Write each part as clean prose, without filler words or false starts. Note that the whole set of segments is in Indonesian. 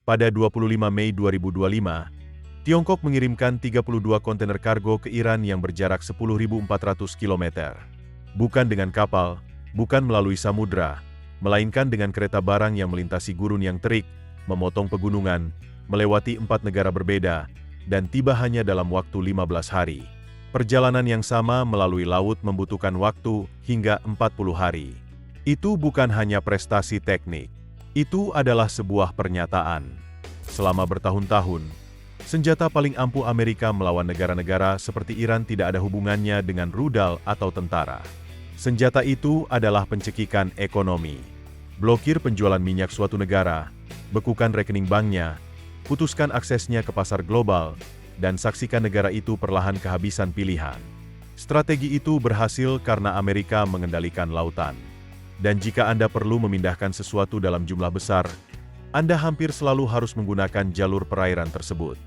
Pada 25 Mei 2025, Tiongkok mengirimkan 32 kontainer kargo ke Iran yang berjarak 10.400 km. Bukan dengan kapal, bukan melalui samudra, melainkan dengan kereta barang yang melintasi gurun yang terik, memotong pegunungan, melewati 4 negara berbeda, dan tiba hanya dalam waktu 15 hari. Perjalanan yang sama melalui laut membutuhkan waktu hingga 40 hari. Itu bukan hanya prestasi teknik, itu adalah sebuah pernyataan. Selama bertahun-tahun, senjata paling ampuh Amerika melawan negara-negara seperti Iran tidak ada hubungannya dengan rudal atau tentara. Senjata itu adalah pencekikan ekonomi. Blokir penjualan minyak suatu negara, bekukan rekening banknya, putuskan aksesnya ke pasar global, dan saksikan negara itu perlahan kehabisan pilihan. Strategi itu berhasil karena Amerika mengendalikan lautan. Dan jika Anda perlu memindahkan sesuatu dalam jumlah besar, Anda hampir selalu harus menggunakan jalur perairan tersebut.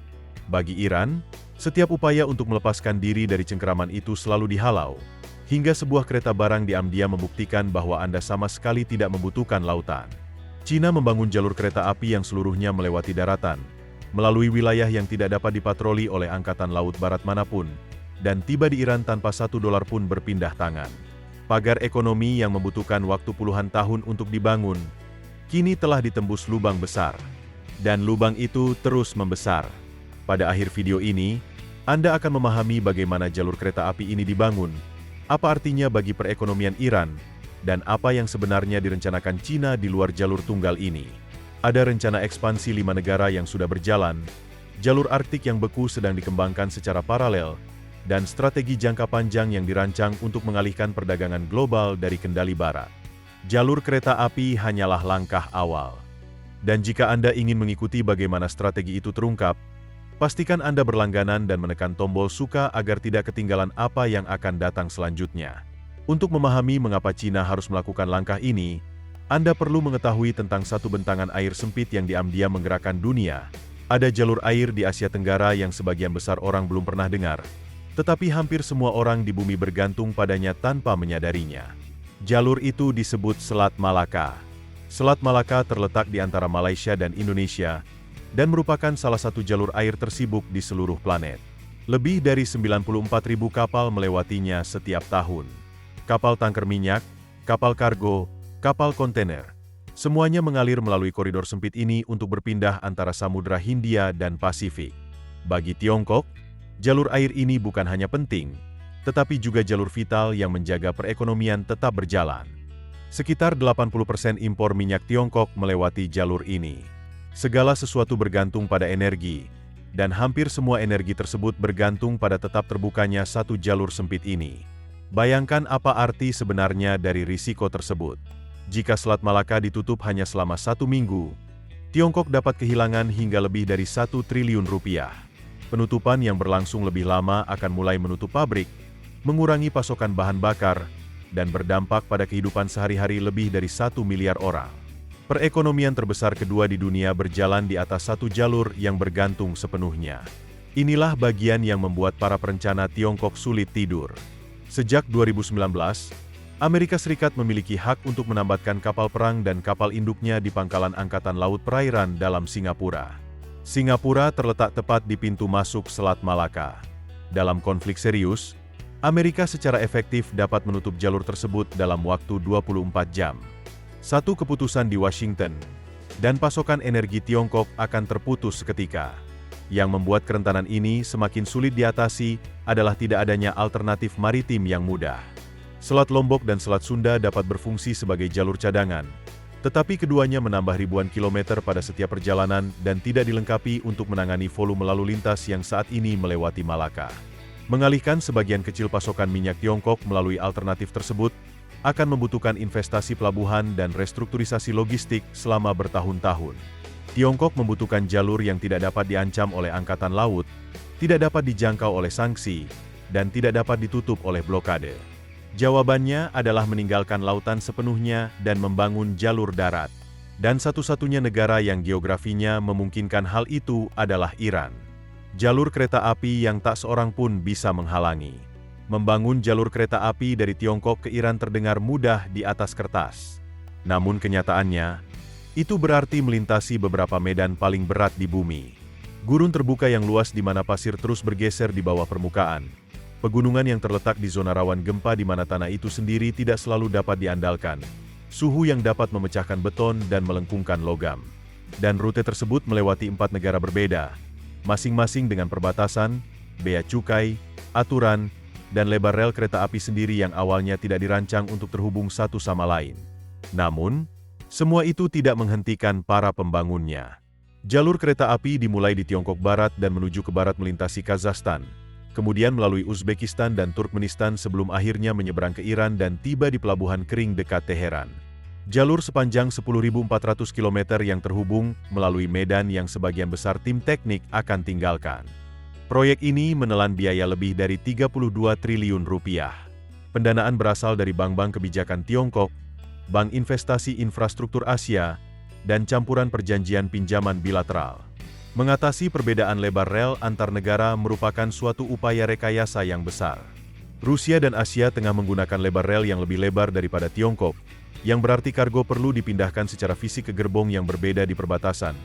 Bagi Iran, setiap upaya untuk melepaskan diri dari cengkeraman itu selalu dihalau, hingga sebuah kereta barang diam-diam membuktikan bahwa Anda sama sekali tidak membutuhkan lautan. Cina membangun jalur kereta api yang seluruhnya melewati daratan, melalui wilayah yang tidak dapat dipatroli oleh Angkatan Laut Barat manapun, dan tiba di Iran tanpa $1 pun berpindah tangan. Pagar ekonomi yang membutuhkan waktu puluhan tahun untuk dibangun, kini telah ditembus lubang besar. Dan lubang itu terus membesar. Pada akhir video ini, Anda akan memahami bagaimana jalur kereta api ini dibangun, apa artinya bagi perekonomian Iran, dan apa yang sebenarnya direncanakan Cina di luar jalur tunggal ini. Ada rencana ekspansi 5 negara yang sudah berjalan, jalur Arktik yang beku sedang dikembangkan secara paralel, dan strategi jangka panjang yang dirancang untuk mengalihkan perdagangan global dari kendali Barat. Jalur kereta api hanyalah langkah awal. Dan jika Anda ingin mengikuti bagaimana strategi itu terungkap, pastikan Anda berlangganan dan menekan tombol suka agar tidak ketinggalan apa yang akan datang selanjutnya. Untuk memahami mengapa Cina harus melakukan langkah ini, Anda perlu mengetahui tentang satu bentangan air sempit yang diam-diam menggerakkan dunia. Ada jalur air di Asia Tenggara yang sebagian besar orang belum pernah dengar, tetapi hampir semua orang di bumi bergantung padanya tanpa menyadarinya. Jalur itu disebut Selat Malaka. Selat Malaka terletak di antara Malaysia dan Indonesia, dan merupakan salah satu jalur air tersibuk di seluruh planet. Lebih dari 94.000 kapal melewatinya setiap tahun. Kapal tangker minyak, kapal kargo, kapal kontainer, semuanya mengalir melalui koridor sempit ini untuk berpindah antara Samudra Hindia dan Pasifik. Bagi Tiongkok, jalur air ini bukan hanya penting, tetapi juga jalur vital yang menjaga perekonomian tetap berjalan. Sekitar 80% impor minyak Tiongkok melewati jalur ini. Segala sesuatu bergantung pada energi, dan hampir semua energi tersebut bergantung pada tetap terbukanya satu jalur sempit ini. Bayangkan apa arti sebenarnya dari risiko tersebut. Jika Selat Malaka ditutup hanya selama 1 minggu, Tiongkok dapat kehilangan hingga lebih dari 1 triliun rupiah. Penutupan yang berlangsung lebih lama akan mulai menutup pabrik, mengurangi pasokan bahan bakar, dan berdampak pada kehidupan sehari-hari lebih dari 1 miliar orang. Perekonomian terbesar kedua di dunia berjalan di atas satu jalur yang bergantung sepenuhnya. Inilah bagian yang membuat para perencana Tiongkok sulit tidur. Sejak 2019, Amerika Serikat memiliki hak untuk menambatkan kapal perang dan kapal induknya di pangkalan Angkatan Laut Perairan dalam Singapura. Singapura terletak tepat di pintu masuk Selat Malaka. Dalam konflik serius, Amerika secara efektif dapat menutup jalur tersebut dalam waktu 24 jam. Satu keputusan di Washington, dan pasokan energi Tiongkok akan terputus seketika. Yang membuat kerentanan ini semakin sulit diatasi adalah tidak adanya alternatif maritim yang mudah. Selat Lombok dan Selat Sunda dapat berfungsi sebagai jalur cadangan, tetapi keduanya menambah ribuan kilometer pada setiap perjalanan dan tidak dilengkapi untuk menangani volume lalu lintas yang saat ini melewati Malaka. Mengalihkan sebagian kecil pasokan minyak Tiongkok melalui alternatif tersebut akan membutuhkan investasi pelabuhan dan restrukturisasi logistik selama bertahun-tahun. Tiongkok membutuhkan jalur yang tidak dapat diancam oleh Angkatan Laut, tidak dapat dijangkau oleh sanksi, dan tidak dapat ditutup oleh blokade. Jawabannya adalah meninggalkan lautan sepenuhnya dan membangun jalur darat. Dan satu-satunya negara yang geografinya memungkinkan hal itu adalah Iran. Jalur kereta api yang tak seorang pun bisa menghalangi. Membangun jalur kereta api dari Tiongkok ke Iran terdengar mudah di atas kertas. Namun kenyataannya, Itu berarti melintasi beberapa medan paling berat di bumi. Gurun terbuka yang luas di mana pasir terus bergeser di bawah permukaan. Pegunungan yang terletak di zona rawan gempa di mana tanah itu sendiri tidak selalu dapat diandalkan. Suhu yang dapat memecahkan beton dan melengkungkan logam. Dan rute tersebut melewati 4 negara berbeda, masing-masing dengan perbatasan, bea cukai, aturan, dan lebar rel kereta api sendiri yang awalnya tidak dirancang untuk terhubung satu sama lain. Namun, semua itu tidak menghentikan para pembangunnya. Jalur kereta api dimulai di Tiongkok Barat dan menuju ke barat melintasi Kazakhstan, kemudian melalui Uzbekistan dan Turkmenistan sebelum akhirnya menyeberang ke Iran dan tiba di pelabuhan kering dekat Teheran. Jalur sepanjang 10.400 km yang terhubung melalui medan yang sebagian besar tim teknik akan tinggalkan. Proyek ini menelan biaya lebih dari 32 triliun rupiah. Pendanaan berasal dari bank-bank kebijakan Tiongkok, Bank Investasi Infrastruktur Asia, dan campuran perjanjian pinjaman bilateral. Mengatasi perbedaan lebar rel antar negara merupakan suatu upaya rekayasa yang besar. Rusia dan Asia tengah menggunakan lebar rel yang lebih lebar daripada Tiongkok, yang berarti kargo perlu dipindahkan secara fisik ke gerbong yang berbeda di perbatasan,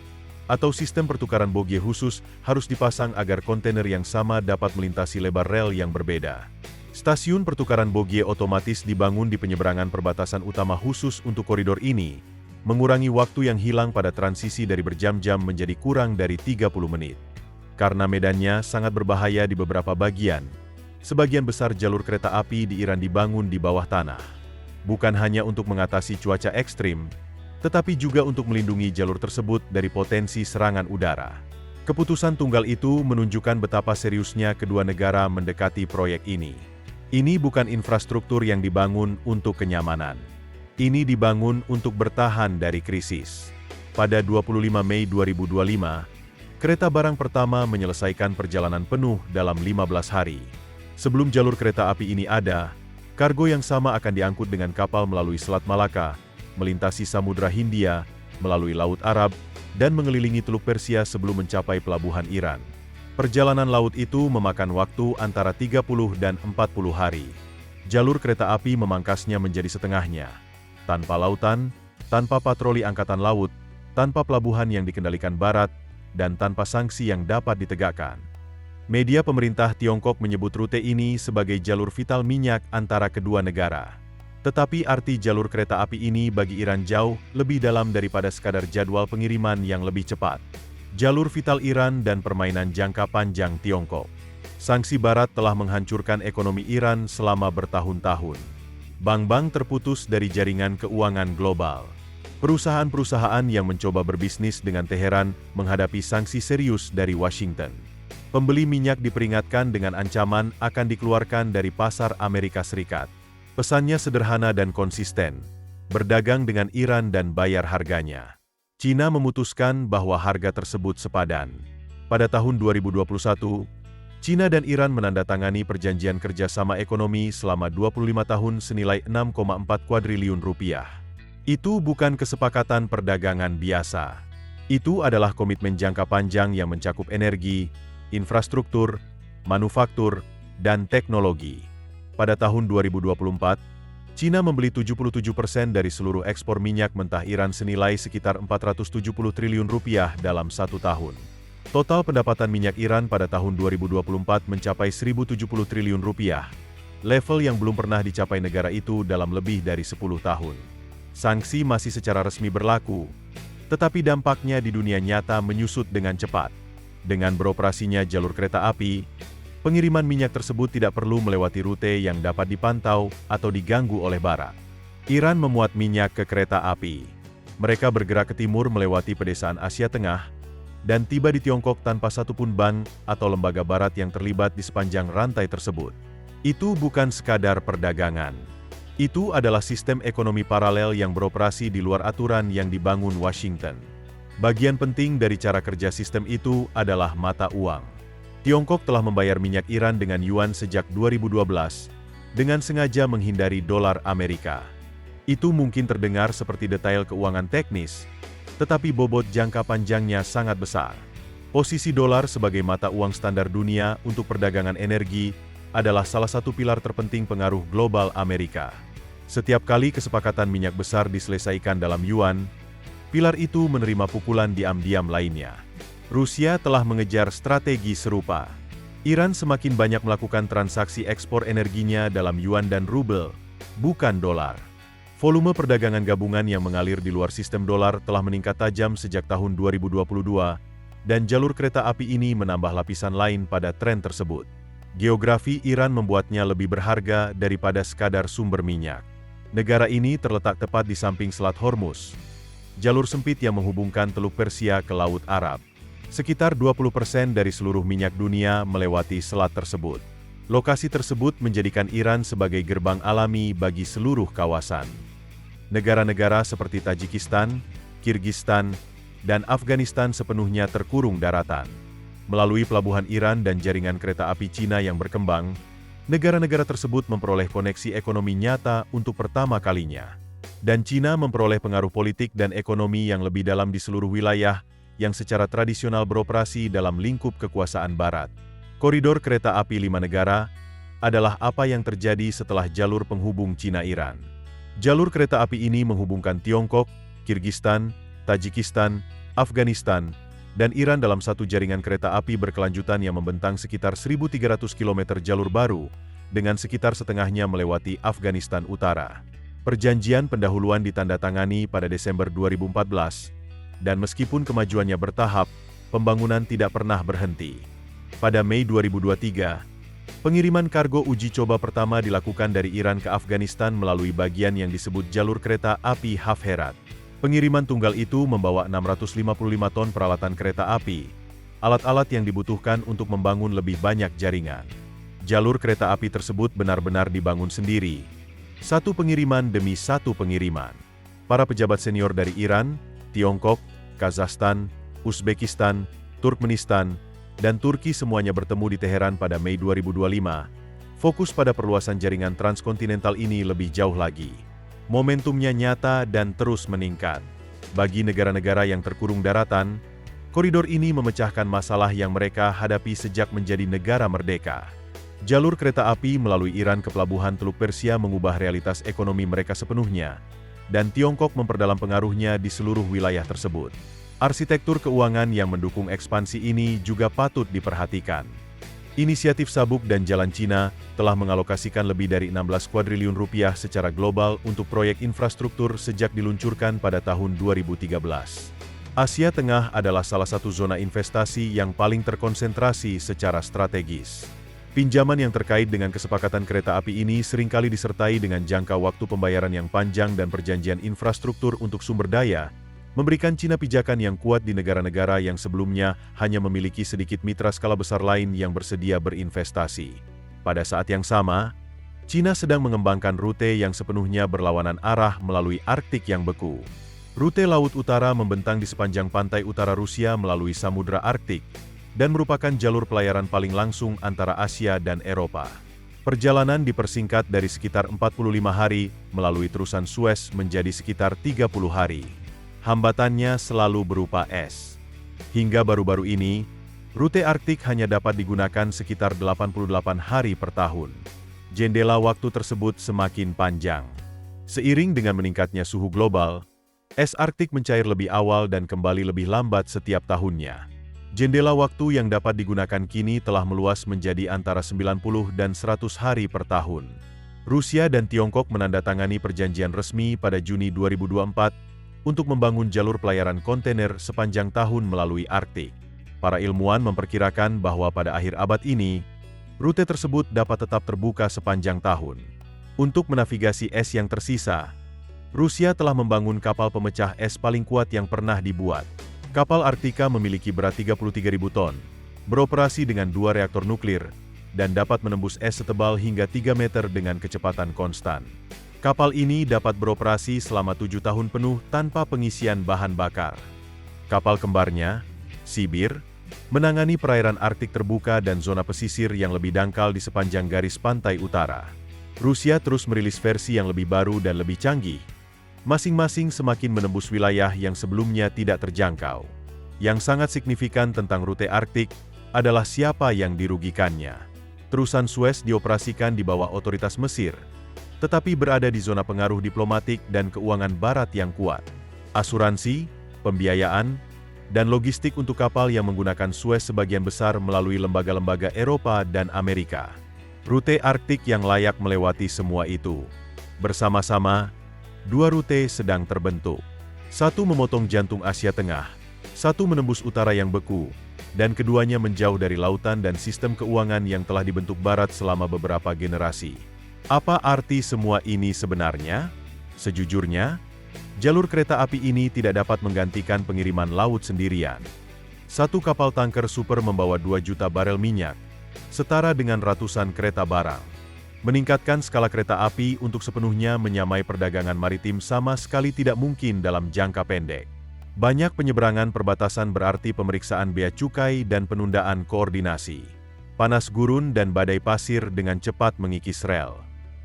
atau sistem pertukaran bogie khusus harus dipasang agar kontainer yang sama dapat melintasi lebar rel yang berbeda. Stasiun pertukaran bogie otomatis dibangun di penyeberangan perbatasan utama khusus untuk koridor ini, mengurangi waktu yang hilang pada transisi dari berjam-jam menjadi kurang dari 30 menit. Karena medannya sangat berbahaya di beberapa bagian, sebagian besar jalur kereta api di Iran dibangun di bawah tanah. Bukan hanya untuk mengatasi cuaca ekstrim, tetapi juga untuk melindungi jalur tersebut dari potensi serangan udara. Keputusan tunggal itu menunjukkan betapa seriusnya kedua negara mendekati proyek ini. Ini bukan infrastruktur yang dibangun untuk kenyamanan. Ini dibangun untuk bertahan dari krisis. Pada 25 Mei 2025, kereta barang pertama menyelesaikan perjalanan penuh dalam 15 hari. Sebelum jalur kereta api ini ada, kargo yang sama akan diangkut dengan kapal melalui Selat Malaka, melintasi Samudra Hindia, melalui Laut Arab, dan mengelilingi Teluk Persia sebelum mencapai pelabuhan Iran. Perjalanan laut itu memakan waktu antara 30 dan 40 hari. Jalur kereta api memangkasnya menjadi setengahnya. Tanpa lautan, tanpa patroli angkatan laut, tanpa pelabuhan yang dikendalikan barat, dan tanpa sanksi yang dapat ditegakkan. Media pemerintah Tiongkok menyebut rute ini sebagai jalur vital minyak antara kedua negara. Tetapi arti jalur kereta api ini bagi Iran jauh lebih dalam daripada sekadar jadwal pengiriman yang lebih cepat. Jalur vital Iran dan permainan jangka panjang Tiongkok. Sanksi barat telah menghancurkan ekonomi Iran selama bertahun-tahun. Bank-bank terputus dari jaringan keuangan global. Perusahaan-perusahaan yang mencoba berbisnis dengan Teheran menghadapi sanksi serius dari Washington. Pembeli minyak diperingatkan dengan ancaman akan dikeluarkan dari pasar Amerika Serikat. Pesannya sederhana dan konsisten, berdagang dengan Iran dan bayar harganya. Cina memutuskan bahwa harga tersebut sepadan. Pada tahun 2021, Cina dan Iran menandatangani perjanjian kerjasama ekonomi selama 25 tahun senilai 6,4 kuadriliun rupiah. Itu bukan kesepakatan perdagangan biasa. Itu adalah komitmen jangka panjang yang mencakup energi, infrastruktur, manufaktur, dan teknologi. Pada tahun 2024, Cina membeli 77% dari seluruh ekspor minyak mentah Iran senilai sekitar 470 triliun rupiah dalam satu tahun. Total pendapatan minyak Iran pada tahun 2024 mencapai 1.070 triliun rupiah, level yang belum pernah dicapai negara itu dalam lebih dari 10 tahun. Sanksi masih secara resmi berlaku, tetapi dampaknya di dunia nyata menyusut dengan cepat. Dengan beroperasinya jalur kereta api, pengiriman minyak tersebut tidak perlu melewati rute yang dapat dipantau atau diganggu oleh barat. Iran memuat minyak ke kereta api. Mereka bergerak ke timur melewati pedesaan Asia Tengah, dan tiba di Tiongkok tanpa satupun bank atau lembaga barat yang terlibat di sepanjang rantai tersebut. Itu bukan sekadar perdagangan. Itu adalah sistem ekonomi paralel yang beroperasi di luar aturan yang dibangun Washington. Bagian penting dari cara kerja sistem itu adalah mata uang. Tiongkok telah membayar minyak Iran dengan yuan sejak 2012, dengan sengaja menghindari dolar Amerika. Itu mungkin terdengar seperti detail keuangan teknis, tetapi bobot jangka panjangnya sangat besar. Posisi dolar sebagai mata uang standar dunia untuk perdagangan energi adalah salah satu pilar terpenting pengaruh global Amerika. Setiap kali kesepakatan minyak besar diselesaikan dalam yuan, Pilar itu menerima pukulan diam-diam lainnya. Rusia telah mengejar strategi serupa. Iran semakin banyak melakukan transaksi ekspor energinya dalam yuan dan rubel, bukan dolar. Volume perdagangan gabungan yang mengalir di luar sistem dolar telah meningkat tajam sejak tahun 2022, dan jalur kereta api ini menambah lapisan lain pada tren tersebut. Geografi Iran membuatnya lebih berharga daripada sekadar sumber minyak. Negara ini terletak tepat di samping Selat Hormuz, jalur sempit yang menghubungkan Teluk Persia ke Laut Arab. Sekitar 20% dari seluruh minyak dunia melewati selat tersebut. Lokasi tersebut menjadikan Iran sebagai gerbang alami bagi seluruh kawasan. Negara-negara seperti Tajikistan, Kirgistan, dan Afghanistan sepenuhnya terkurung daratan. Melalui pelabuhan Iran dan jaringan kereta api Cina yang berkembang, negara-negara tersebut memperoleh koneksi ekonomi nyata untuk pertama kalinya. Dan Cina memperoleh pengaruh politik dan ekonomi yang lebih dalam di seluruh wilayah yang secara tradisional beroperasi dalam lingkup kekuasaan Barat. Koridor kereta api 5 negara adalah apa yang terjadi setelah jalur penghubung Cina-Iran. Jalur kereta api ini menghubungkan Tiongkok, Kirgistan, Tajikistan, Afghanistan, dan Iran dalam satu jaringan kereta api berkelanjutan yang membentang sekitar 1.300 km jalur baru, dengan sekitar setengahnya melewati Afghanistan Utara. Perjanjian pendahuluan ditandatangani pada Desember 2014, dan meskipun kemajuannya bertahap, pembangunan tidak pernah berhenti. Pada Mei 2023, pengiriman kargo uji coba pertama dilakukan dari Iran ke Afghanistan melalui bagian yang disebut jalur kereta api Haf-Herat. Pengiriman tunggal itu membawa 655 ton peralatan kereta api, alat-alat yang dibutuhkan untuk membangun lebih banyak jaringan. Jalur kereta api tersebut benar-benar dibangun sendiri, satu pengiriman demi satu pengiriman. Para pejabat senior dari Iran, Tiongkok, Kazakhstan, Uzbekistan, Turkmenistan, dan Turki semuanya bertemu di Teheran pada Mei 2025. Fokus pada perluasan jaringan transkontinental ini lebih jauh lagi. Momentumnya nyata dan terus meningkat. Bagi negara-negara yang terkurung daratan, koridor ini memecahkan masalah yang mereka hadapi sejak menjadi negara merdeka. Jalur kereta api melalui Iran ke pelabuhan Teluk Persia mengubah realitas ekonomi mereka sepenuhnya, dan Tiongkok memperdalam pengaruhnya di seluruh wilayah tersebut. Arsitektur keuangan yang mendukung ekspansi ini juga patut diperhatikan. Inisiatif Sabuk dan Jalan Cina telah mengalokasikan lebih dari 16 kuadriliun rupiah secara global untuk proyek infrastruktur sejak diluncurkan pada tahun 2013. Asia Tengah adalah salah satu zona investasi yang paling terkonsentrasi secara strategis. Pinjaman yang terkait dengan kesepakatan kereta api ini seringkali disertai dengan jangka waktu pembayaran yang panjang dan perjanjian infrastruktur untuk sumber daya, memberikan Cina pijakan yang kuat di negara-negara yang sebelumnya hanya memiliki sedikit mitra skala besar lain yang bersedia berinvestasi. Pada saat yang sama, Cina sedang mengembangkan rute yang sepenuhnya berlawanan arah melalui Arktik yang beku. Rute Laut Utara membentang di sepanjang pantai utara Rusia melalui Samudra Arktik, dan merupakan jalur pelayaran paling langsung antara Asia dan Eropa. Perjalanan dipersingkat dari sekitar 45 hari melalui terusan Suez menjadi sekitar 30 hari. Hambatannya selalu berupa es. Hingga baru-baru ini, rute Arktik hanya dapat digunakan sekitar 88 hari per tahun. Jendela waktu tersebut semakin panjang. Seiring dengan meningkatnya suhu global, es Arktik mencair lebih awal dan kembali lebih lambat setiap tahunnya. Jendela waktu yang dapat digunakan kini telah meluas menjadi antara 90 dan 100 hari per tahun. Rusia dan Tiongkok menandatangani perjanjian resmi pada Juni 2024 untuk membangun jalur pelayaran kontainer sepanjang tahun melalui Arktik. Para ilmuwan memperkirakan bahwa pada akhir abad ini, rute tersebut dapat tetap terbuka sepanjang tahun. Untuk menavigasi es yang tersisa, Rusia telah membangun kapal pemecah es paling kuat yang pernah dibuat. Kapal Arktika memiliki berat 33.000 ton, beroperasi dengan 2 reaktor nuklir, dan dapat menembus es setebal hingga 3 meter dengan kecepatan konstan. Kapal ini dapat beroperasi selama 7 tahun penuh tanpa pengisian bahan bakar. Kapal kembarnya, Sibir, menangani perairan Arktik terbuka dan zona pesisir yang lebih dangkal di sepanjang garis pantai utara. Rusia terus merilis versi yang lebih baru dan lebih canggih. Masing-masing semakin menembus wilayah yang sebelumnya tidak terjangkau. Yang sangat signifikan tentang rute Arktik adalah siapa yang dirugikannya. Terusan Suez dioperasikan di bawah otoritas Mesir, tetapi berada di zona pengaruh diplomatik dan keuangan Barat yang kuat. Asuransi, pembiayaan, dan logistik untuk kapal yang menggunakan Suez sebagian besar melalui lembaga-lembaga Eropa dan Amerika. Rute Arktik yang layak melewati semua itu. Bersama-sama, dua rute sedang terbentuk. Satu memotong jantung Asia Tengah, satu menembus utara yang beku, dan keduanya menjauh dari lautan dan sistem keuangan yang telah dibentuk Barat selama beberapa generasi. Apa arti semua ini sebenarnya? Sejujurnya, jalur kereta api ini tidak dapat menggantikan pengiriman laut sendirian. Satu kapal tanker super membawa 2 juta barel minyak, setara dengan ratusan kereta barang. Meningkatkan skala kereta api untuk sepenuhnya menyamai perdagangan maritim sama sekali tidak mungkin dalam jangka pendek. Banyak penyeberangan perbatasan berarti pemeriksaan bea cukai dan penundaan koordinasi. Panas gurun dan badai pasir dengan cepat mengikis rel.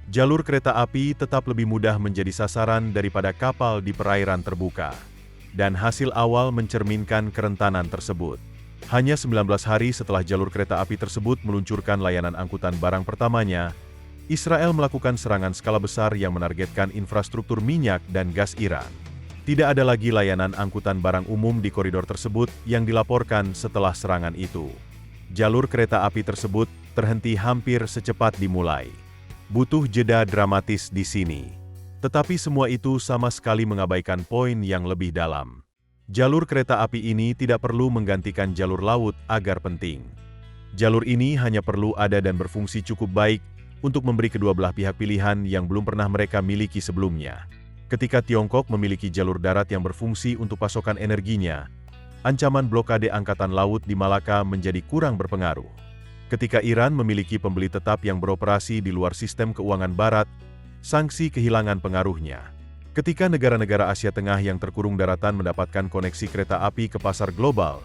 Jalur kereta api tetap lebih mudah menjadi sasaran daripada kapal di perairan terbuka. Dan hasil awal mencerminkan kerentanan tersebut. Hanya 19 hari setelah jalur kereta api tersebut meluncurkan layanan angkutan barang pertamanya, Israel melakukan serangan skala besar yang menargetkan infrastruktur minyak dan gas Iran. Tidak ada lagi layanan angkutan barang umum di koridor tersebut yang dilaporkan setelah serangan itu. Jalur kereta api tersebut terhenti hampir secepat dimulai. Butuh jeda dramatis di sini. Tetapi semua itu sama sekali mengabaikan poin yang lebih dalam. Jalur kereta api ini tidak perlu menggantikan jalur laut agar penting. Jalur ini hanya perlu ada dan berfungsi cukup baik untuk memberi kedua belah pihak pilihan yang belum pernah mereka miliki sebelumnya. Ketika Tiongkok memiliki jalur darat yang berfungsi untuk pasokan energinya, ancaman blokade angkatan laut di Malaka menjadi kurang berpengaruh. Ketika Iran memiliki pembeli tetap yang beroperasi di luar sistem keuangan Barat, sanksi kehilangan pengaruhnya. Ketika negara-negara Asia Tengah yang terkurung daratan mendapatkan koneksi kereta api ke pasar global,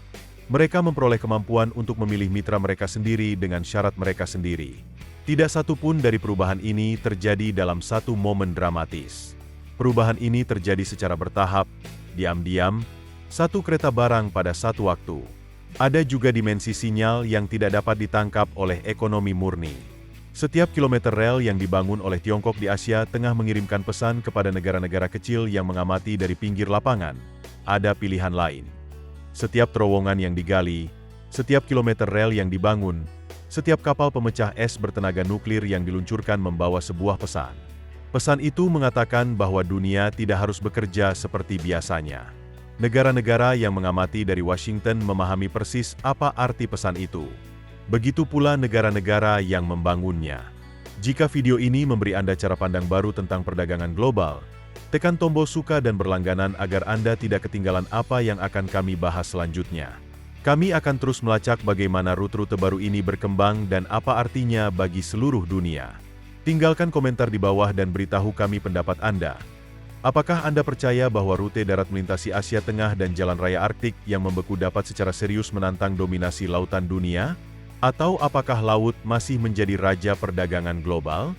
mereka memperoleh kemampuan untuk memilih mitra mereka sendiri dengan syarat mereka sendiri. Tidak satu pun dari perubahan ini terjadi dalam satu momen dramatis. Perubahan ini terjadi secara bertahap, diam-diam, satu kereta barang pada satu waktu. Ada juga dimensi sinyal yang tidak dapat ditangkap oleh ekonomi murni. Setiap kilometer rel yang dibangun oleh Tiongkok di Asia Tengah mengirimkan pesan kepada negara-negara kecil yang mengamati dari pinggir lapangan. Ada pilihan lain. Setiap terowongan yang digali, setiap kilometer rel yang dibangun, setiap kapal pemecah es bertenaga nuklir yang diluncurkan membawa sebuah pesan. Pesan itu mengatakan bahwa dunia tidak harus bekerja seperti biasanya. Negara-negara yang mengamati dari Washington memahami persis apa arti pesan itu. Begitu pula negara-negara yang membangunnya. Jika video ini memberi Anda cara pandang baru tentang perdagangan global, tekan tombol suka dan berlangganan agar Anda tidak ketinggalan apa yang akan kami bahas selanjutnya. Kami akan terus melacak bagaimana rute-rute baru ini berkembang dan apa artinya bagi seluruh dunia. Tinggalkan komentar di bawah dan beritahu kami pendapat Anda. Apakah Anda percaya bahwa rute darat melintasi Asia Tengah dan Jalan Raya Arktik yang membeku dapat secara serius menantang dominasi lautan dunia? Atau apakah laut masih menjadi raja perdagangan global?